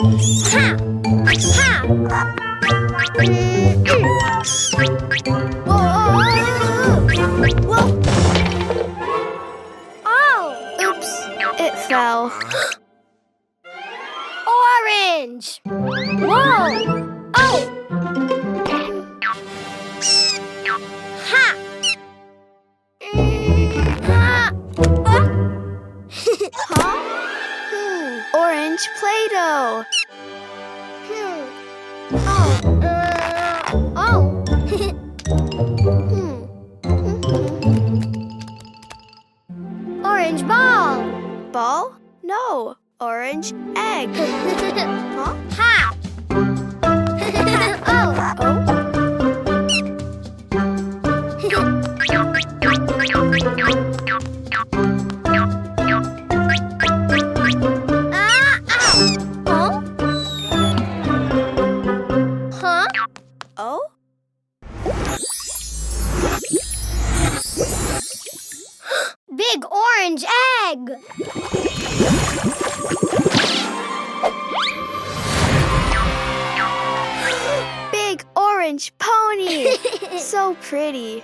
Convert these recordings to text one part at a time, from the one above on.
Ha! Ha! Whoa! Whoa! Oh! Oops! It fell. Orange! Whoa! Oh! Ha! Ha! Huh? Orange Play-Doh. Oh. Orange ball. Ball? No. Orange egg. Huh? Ha! Oh. Oh. Oh? Big orange egg! Big orange pony! So pretty.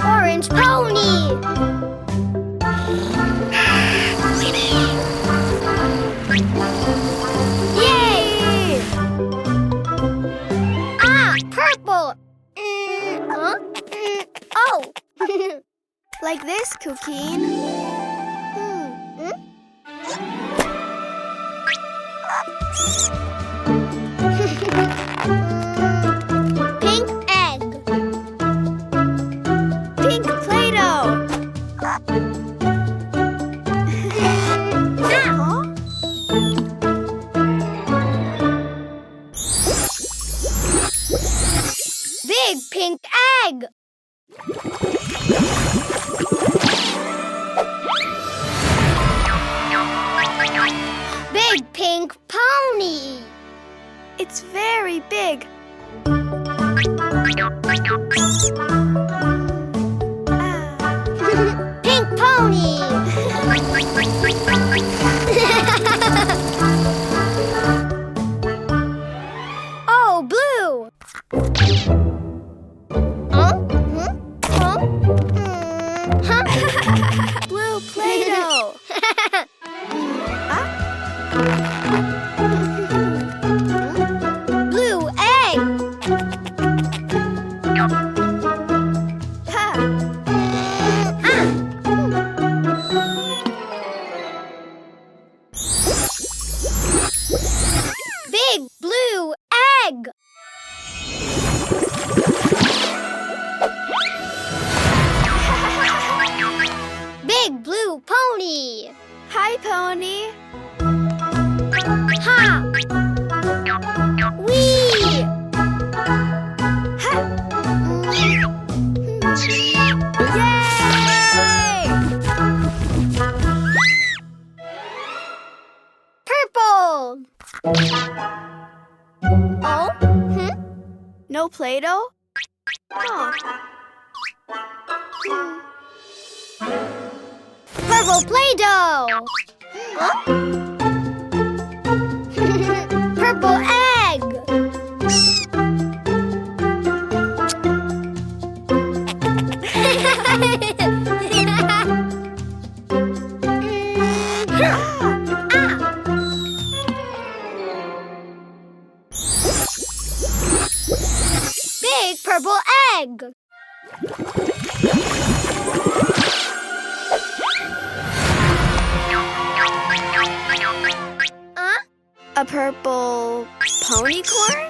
Orange pony! Yay! Purple! Huh? Oh! Like this, Cuquin. Pink egg. Pink Play-Doh. Big pink egg! Big pink pony! It's very big. Pink pony! Oh, blue! Blue Play-Doh. Blue egg. Big blue egg. Big blue pony. Hi, pony. Ha! Wee! Ha! Yay! Purple. Oh? No Play-Doh? Huh. Purple Play-Doh! Huh? Purple egg! Big purple egg! A purple ponycorn?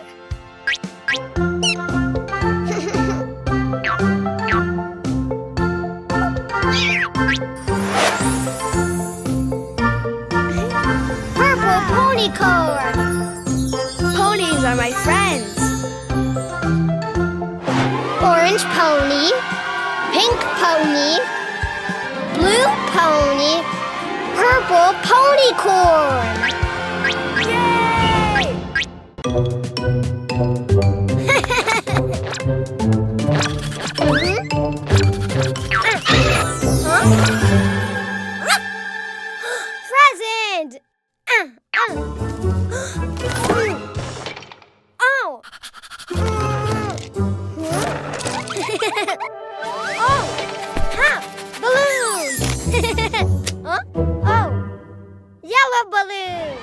Purple ponycorn! Ponies are my friends. Orange pony, pink pony, blue pony, purple ponycorn! Huh? Present! Oh! Oh! Ha! Balloons! Huh? Oh! Yellow balloon!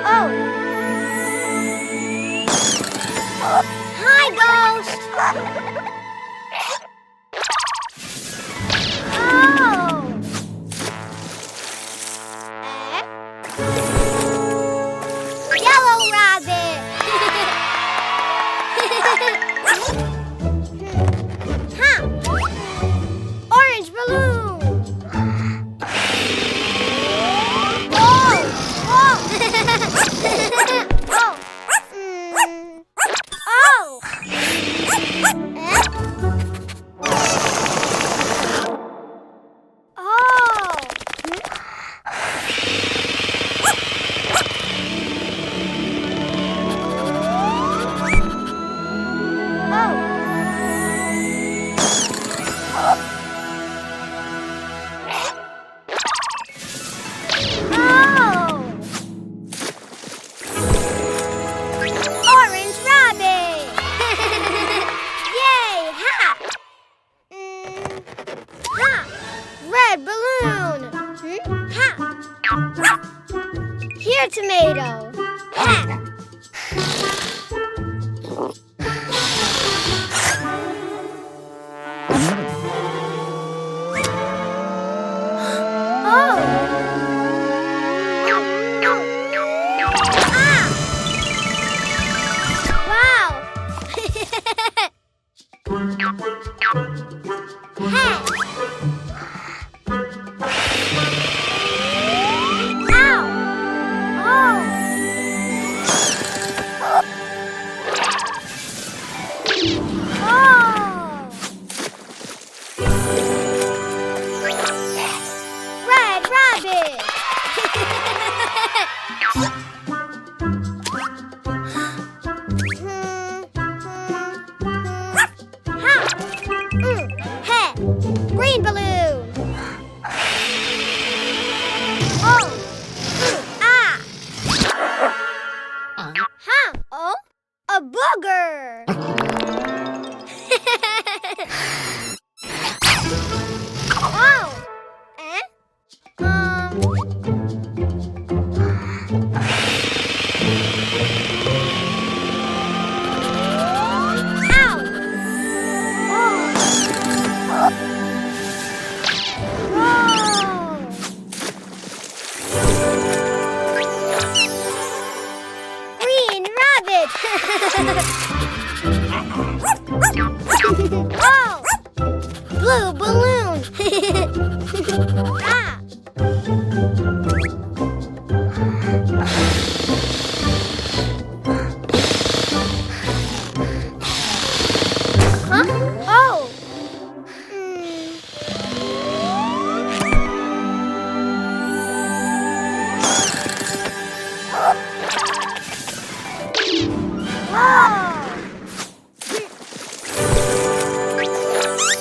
Oh! Hi, Ghost! Oh! Yellow rabbit! Huh? Orange balloon! Oh! Oh! Oh! Oh! Orange rabbit! Yay! Ha! Ha! Red balloon! Ha! Here, tomato! Ha! Oh! Wow! Hey! Ow! Oh! Oh! Red rabbit! Hey! Green balloon! Oh! Ah! Huh? Oh? A booger! Oh! Eh? Ow! Oh! Whoa! Green rabbit! Oh! Blue balloon! Ah! Huh? Oh!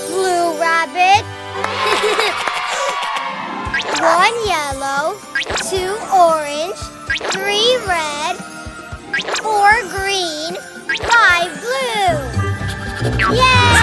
Blue rabbit. 1 yellow, 2 orange, 3 red, 4 green, 5 blue. Yay!